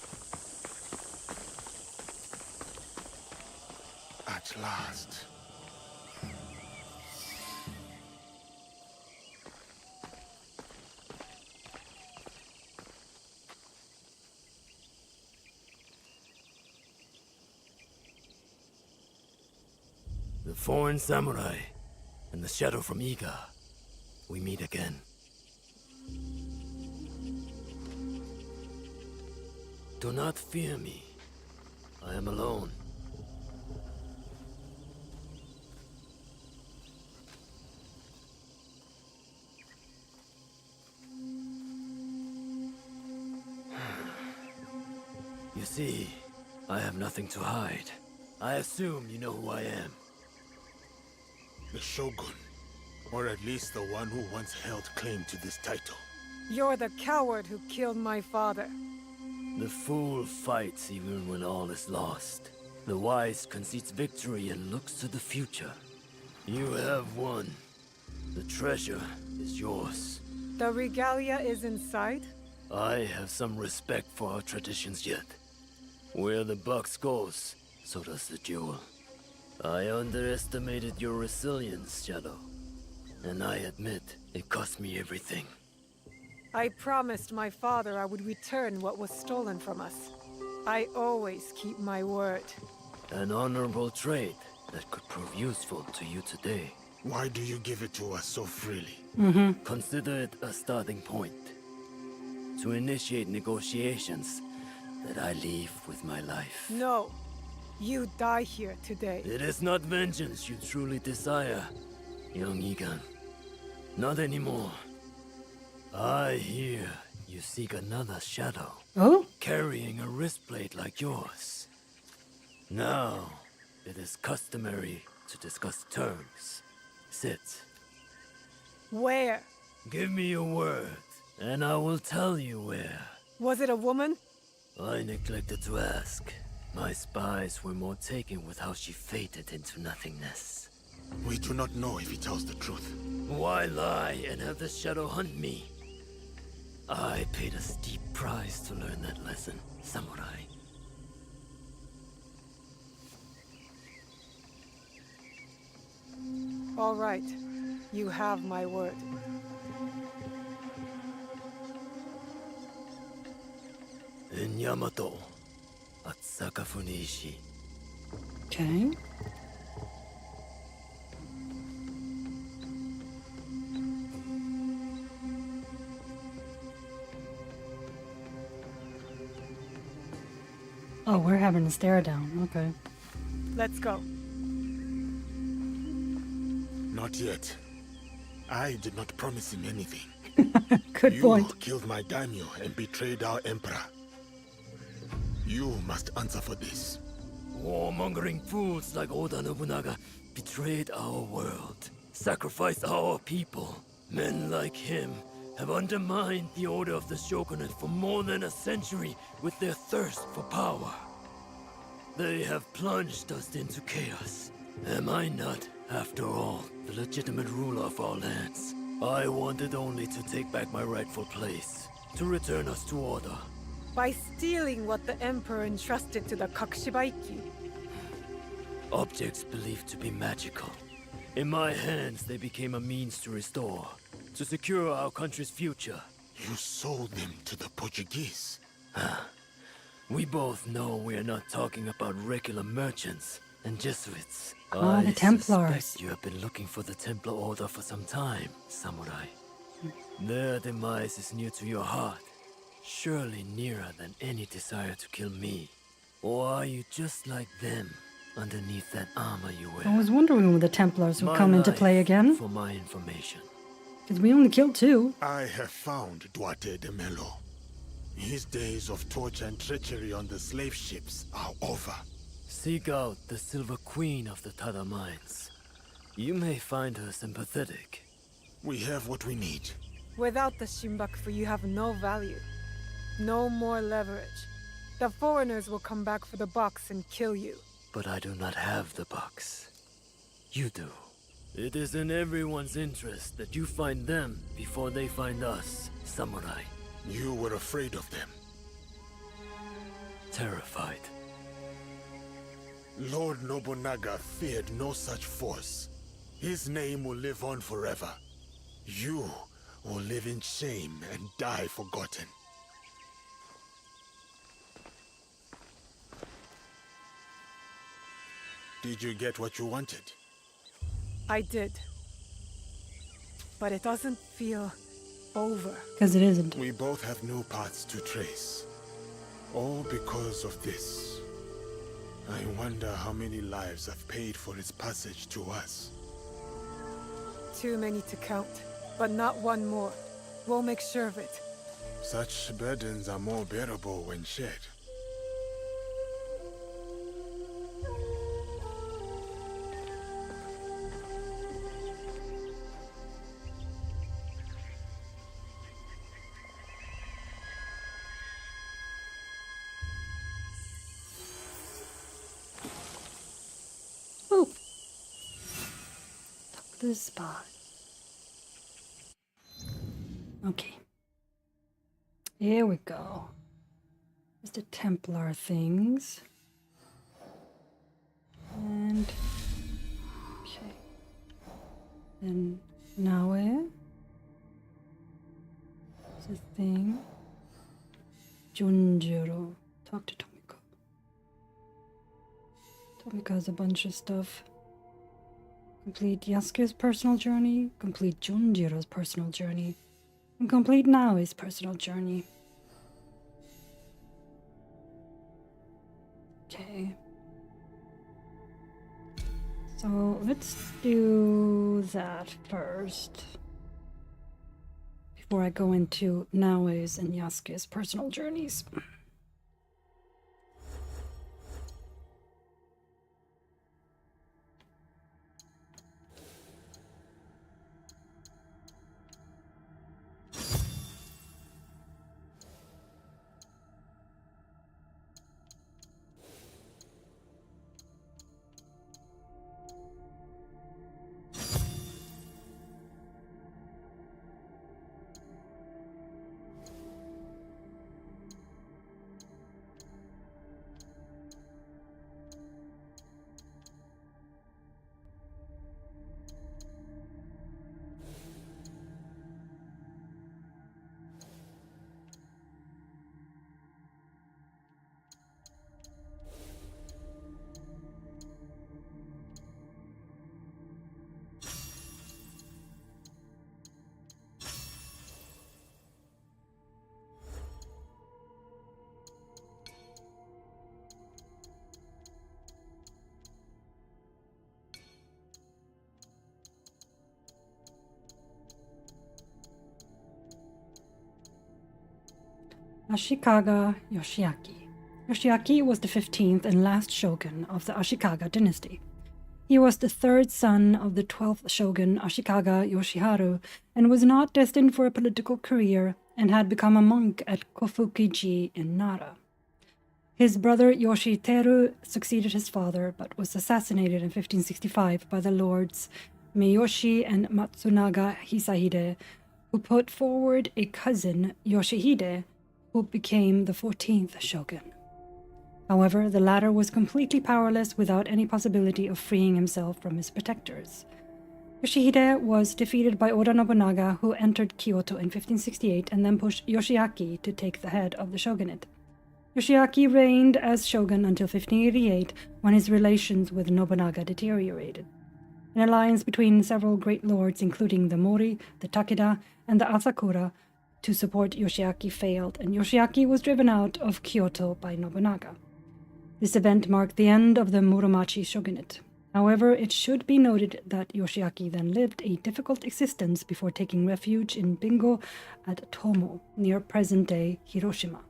At last. The foreign samurai and the shadow from Iga. We meet again. Do not fear me. I am alone. You see, I have nothing to hide. I assume you know who I am. The Shogun, or at least the one who once held claim to this title. You're the coward who killed my father. The fool fights even when all is lost. The wise concedes victory and looks to the future. You have won. The treasure is yours. The regalia is inside? I have some respect for our traditions yet. Where the box goes, so does the jewel. I underestimated your resilience, Shadow. And I admit, it cost me everything. I promised my father I would return what was stolen from us. I always keep my word. An honorable trait that could prove useful to you today. Why do you give it to us so freely? Consider it a starting point. To initiate negotiations that I leave with my life. No. You die here today. It is not vengeance you truly desire, young Egan. Not anymore. I hear you seek another shadow. Oh? Carrying a wristblade like yours. Now, it is customary to discuss terms. Sit. Where? Give me your word, and I will tell you where. Was it a woman? I neglected to ask. My spies were more taken with how she faded into nothingness. We do not know if he tells the truth. Why lie and have the shadow hunt me? I paid a steep price to learn that lesson, samurai. All right. You have my word. In Yamato, at Sakafuniishi. Okay. Oh, we're having a stare down. Okay. Let's go. Not yet. I did not promise him anything. Good point. You killed my daimyo and betrayed our emperor. You must answer for this. Warmongering fools like Oda Nobunaga betrayed our world, sacrificed our people. Men like him have undermined the order of the shogunate for more than a century with their thirst for power. They have plunged us into chaos. Am I not, after all, the legitimate ruler of our lands? I wanted only to take back my rightful place, to return us to order. By stealing what the Emperor entrusted to the Kakushibaiki. Objects believed to be magical. In my hands, they became a means to restore, to secure our country's future. You sold them to the Portuguese. We both know we are not talking about regular merchants and Jesuits. Ah, the Templars. I suspect you have been looking for the Templar Order for some time, samurai. Their demise is near to your heart, surely nearer than any desire to kill me. Or are you just like them, underneath that armor you wear? I was wondering when the Templars would My come into life play again. For my information. Because we only killed 2. I have found Duarte de Melo. His days of torture and treachery on the slave ships are over. Seek out the Silver Queen of the Tada Mines. You may find her sympathetic. We have what we need. Without the Shimbakufu, you have no value. No more leverage. The foreigners will come back for the box and kill you. But I do not have the box. You do. It is in everyone's interest that you find them before they find us, samurai. You were afraid of them. Terrified. Lord Nobunaga feared no such force. His name will live on forever. You will live in shame and die forgotten. Did you get what you wanted? I did. But it doesn't feel over. Because it isn't. We both have new paths to trace. All because of this. I wonder how many lives I've paid for its passage to us. Too many to count, but not one more. We'll make sure of it. Such burdens are more bearable when shared. Oh. Took this spot. Okay. Here we go. There's the Templar things. And okay. Then now where? There's a thing. Junjiro. Talk to Tomiko. Tomiko has a bunch of stuff. Complete Yasuke's personal journey. Complete Junjiro's personal journey. And complete Naoi's personal journey. Okay. So let's do that first. Before I go into Naoi's and Yasuke's personal journeys. Ashikaga Yoshiaki. Yoshiaki was the 15th and last shogun of the Ashikaga dynasty. He was the third son of the 12th shogun Ashikaga Yoshiharu and was not destined for a political career and had become a monk at Kofuki-ji in Nara. His brother Yoshiteru succeeded his father but was assassinated in 1565 by the lords Miyoshi and Matsunaga Hisahide, who put forward a cousin, Yoshihide, who became the 14th shogun. However, the latter was completely powerless without any possibility of freeing himself from his protectors. Yoshihide was defeated by Oda Nobunaga, who entered Kyoto in 1568 and then pushed Yoshiaki to take the head of the shogunate. Yoshiaki reigned as shogun until 1588, when his relations with Nobunaga deteriorated. An alliance between several great lords, including the Mori, the Takeda, and the Asakura, to support Yoshiaki failed, and Yoshiaki was driven out of Kyoto by Nobunaga. This event marked the end of the Muromachi shogunate. However, it should be noted that Yoshiaki then lived a difficult existence before taking refuge in Bingo at Tomo, near present-day Hiroshima,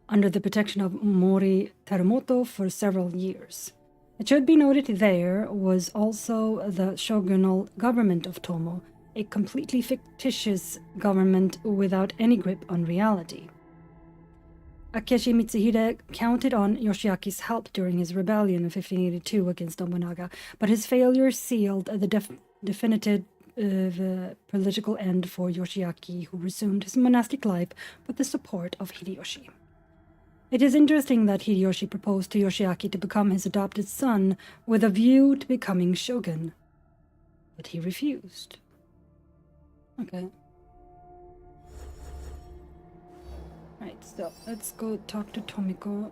under the protection of Mori Terumoto for several years. It should be noted there was also the shogunal government of Tomo, a completely fictitious government without any grip on reality. Akechi Mitsuhide counted on Yoshiaki's help during his rebellion in 1582 against Nobunaga, but his failure sealed the definitive political end for Yoshiaki, who resumed his monastic life with the support of Hideyoshi. It is interesting that Hideyoshi proposed to Yoshiaki to become his adopted son with a view to becoming shogun, but he refused. Okay. Right, so let's go talk to Tomiko.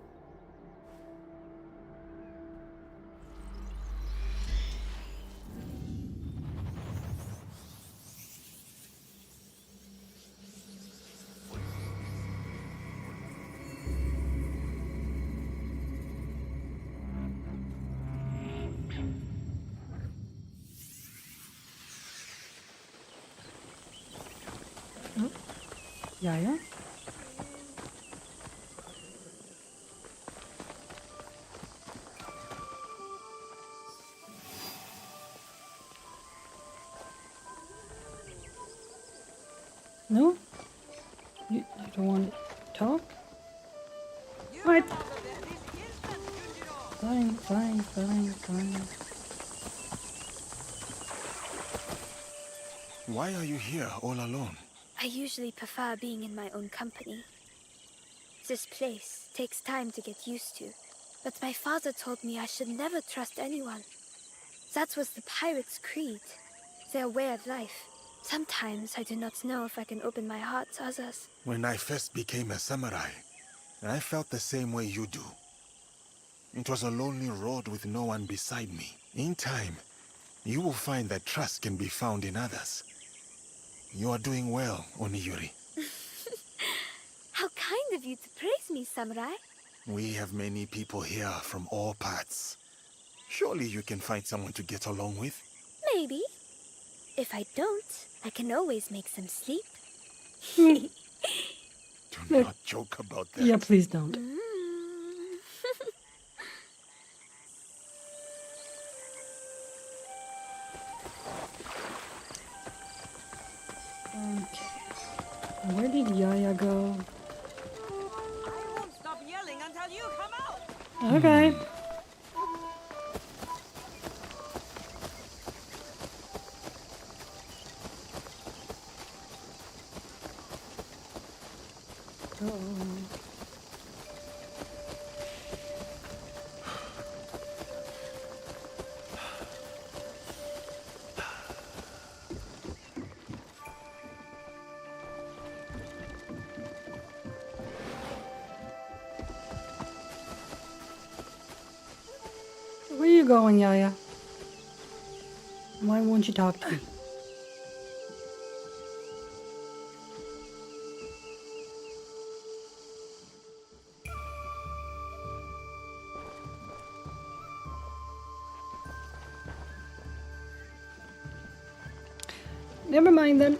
Oh, Yaya? No? You don't want to talk? What? Fine. Why are you here all alone? I usually prefer being in my own company. This place takes time to get used to, but my father told me I should never trust anyone. That was the pirates' creed, their way of life. Sometimes I do not know if I can open my heart to others. When I first became a samurai, I felt the same way you do. It was a lonely road with no one beside me. In time, you will find that trust can be found in others. You are doing well, Oniyuri. How kind of you to praise me, samurai. We have many people here from all parts. Surely you can find someone to get along with. Maybe. If I don't, I can always make some sleep. Do not joke about that. Yeah, please don't. Okay. Where did Yaya go? I won't stop yelling until you come out. Okay. Where are you going, Yaya? Why won't you talk to me? Never mind then.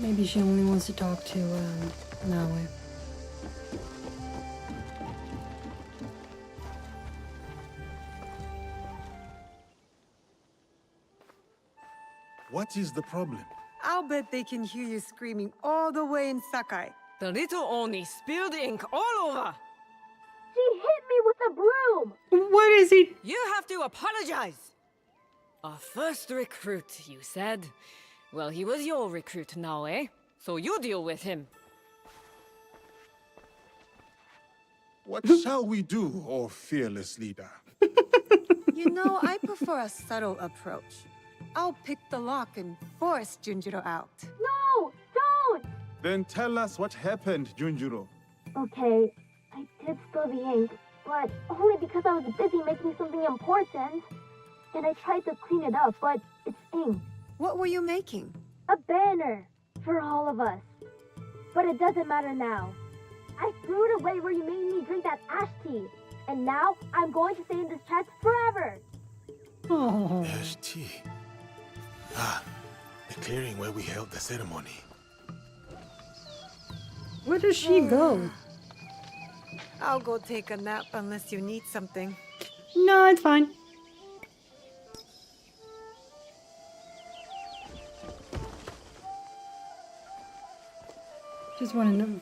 Maybe she only wants to talk to Naue. What is the problem? I'll bet they can hear you screaming all the way in Sakai. The little Oni spilled ink all over. She hit me with a broom! What is he? You have to apologize. Our first recruit, you said. Well, he was your recruit now, eh? So you deal with him. What shall we do, oh fearless leader? You know, I prefer a subtle approach. I'll pick the lock and force Junjiro out. No! Don't! Then tell us what happened, Junjiro. Okay, I did spill the ink, but only because I was busy making something important. And I tried to clean it up, but it's ink. What were you making? A banner for all of us. But it doesn't matter now. I threw it away where you made me drink that ash tea. And now I'm going to stay in this chest forever. Oh. Ash tea. Ah, the clearing where we held the ceremony. Where does she go? I'll go take a nap unless you need something. No, it's fine. Just want to know.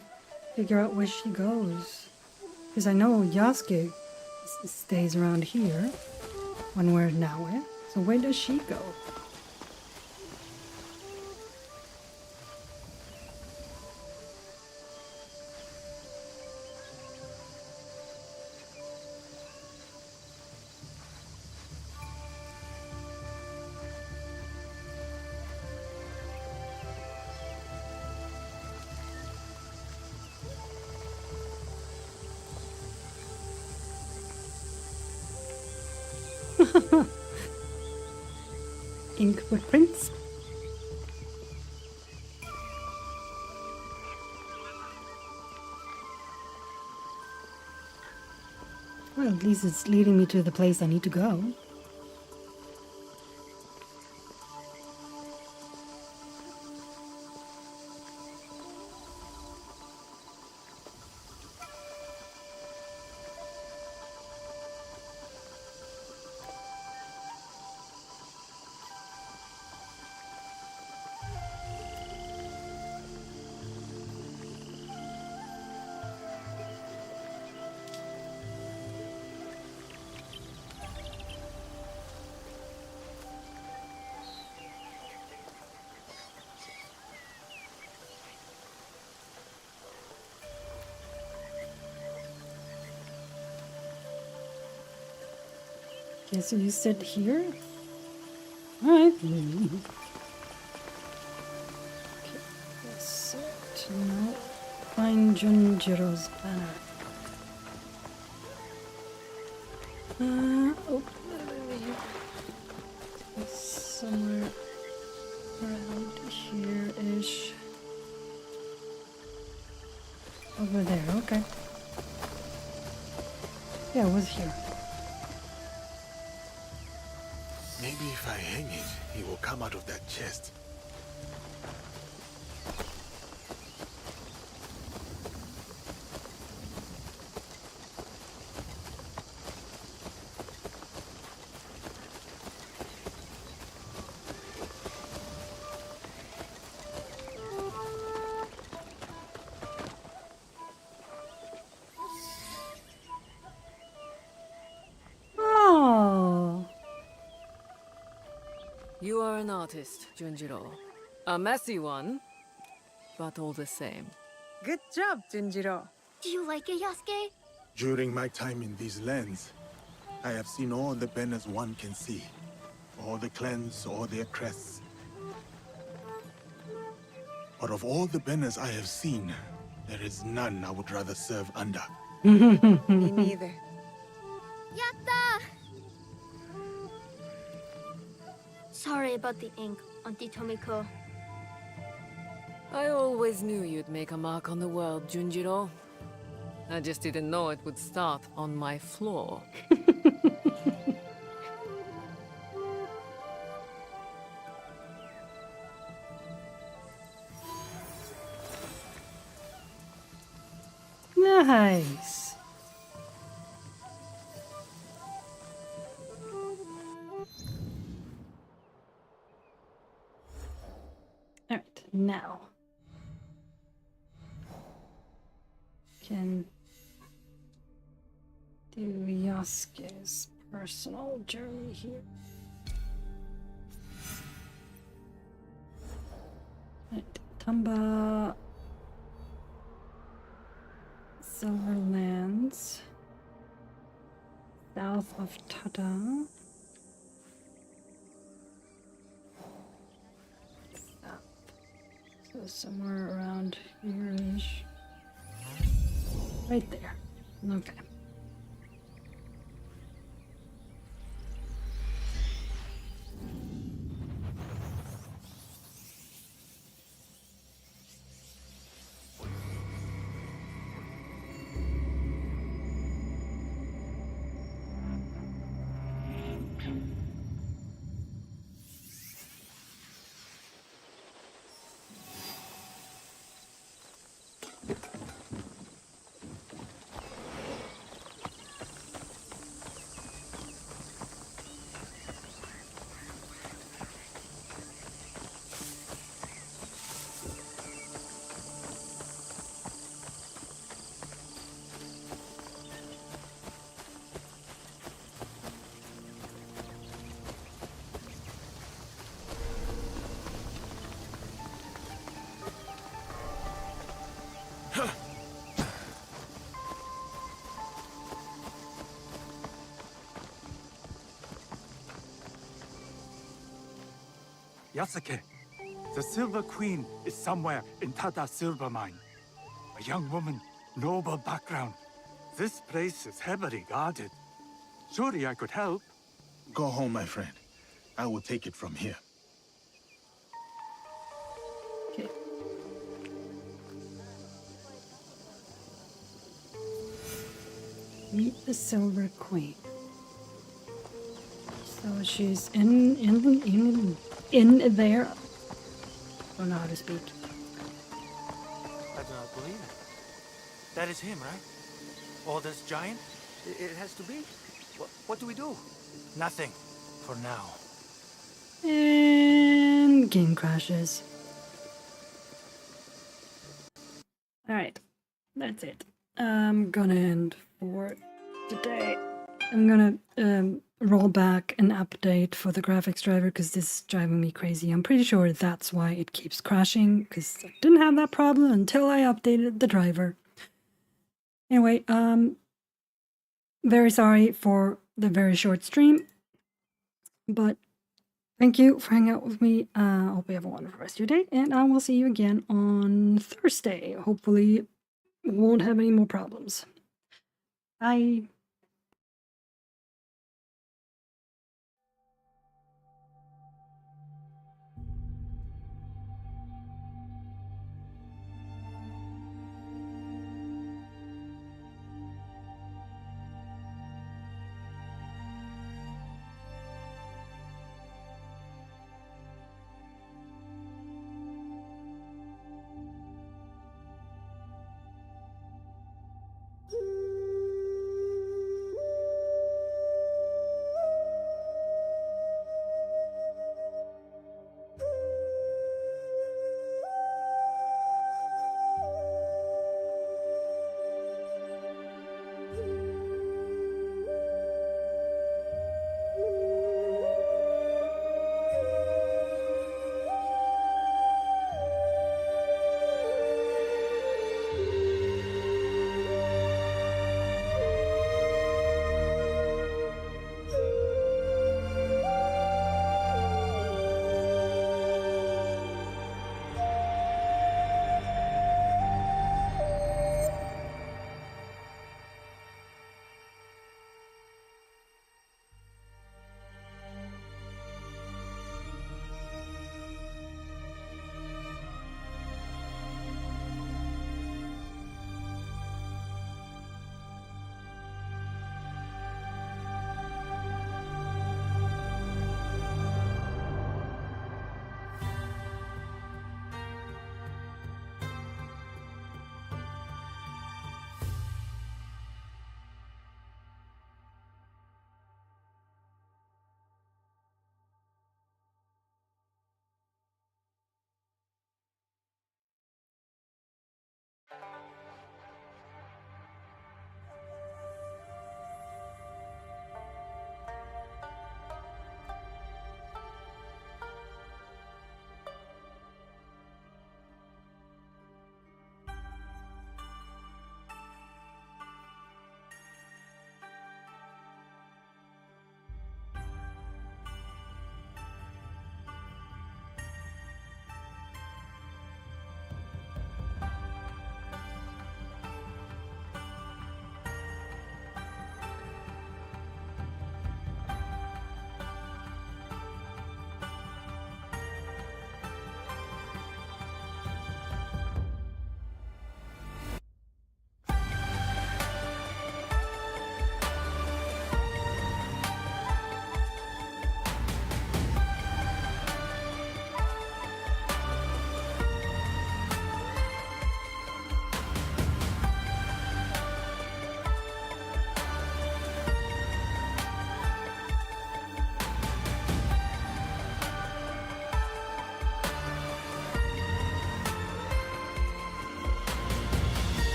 figure out where she goes. Because I know Yasuke stays around here when we're Naue. So where does she go? Ink footprints. Well, at least it's leading me to the place I need to go. Okay, so you sit here? Alright. Okay, let's sit. Now, find Junjiro's banner. Oh, somewhere around here-ish. Over there, okay. Yeah, it was here. Maybe if I hang it, he will come out of that chest. Oh. You are an artist, Junjiro. A messy one, but all the same. Good job, Junjiro. Do you like it, Yasuke? During my time in these lands, I have seen all the banners one can see. All the clans, all their crests. But of all the banners I have seen, there is none I would rather serve under. Me neither. Yatta! Sorry about the ink, Auntie Tomiko. I always knew you'd make a mark on the world, Junjiro. I just didn't know it would start on my floor. Nice. Alright, now. Can do Yasuke's personal journey here. Right, Tamba Silverlands, south of Tada. So somewhere around here-ish. Right there. Okay. Yasuke. The Silver Queen is somewhere in Tada Silver Mine. A young woman, noble background. This place is heavily guarded. Surely I could help. Go home, my friend. I will take it from here. Okay. Meet the Silver Queen. So she's in there. I don't know how to speak. I do not believe it. That is him, right? Oh, this giant? It has to be. What do we do? Nothing. For now. And game crashes. Alright, that's it. I'm gonna end for today. I'm gonna roll back an update for the graphics driver because this is driving me crazy. I'm pretty sure that's why it keeps crashing, because I didn't have that problem until I updated the driver. Anyway, very sorry for the very short stream, but thank you for hanging out with me. I hope you have a wonderful rest of your day, and I will see you again on Thursday. Hopefully, won't have any more problems. Bye.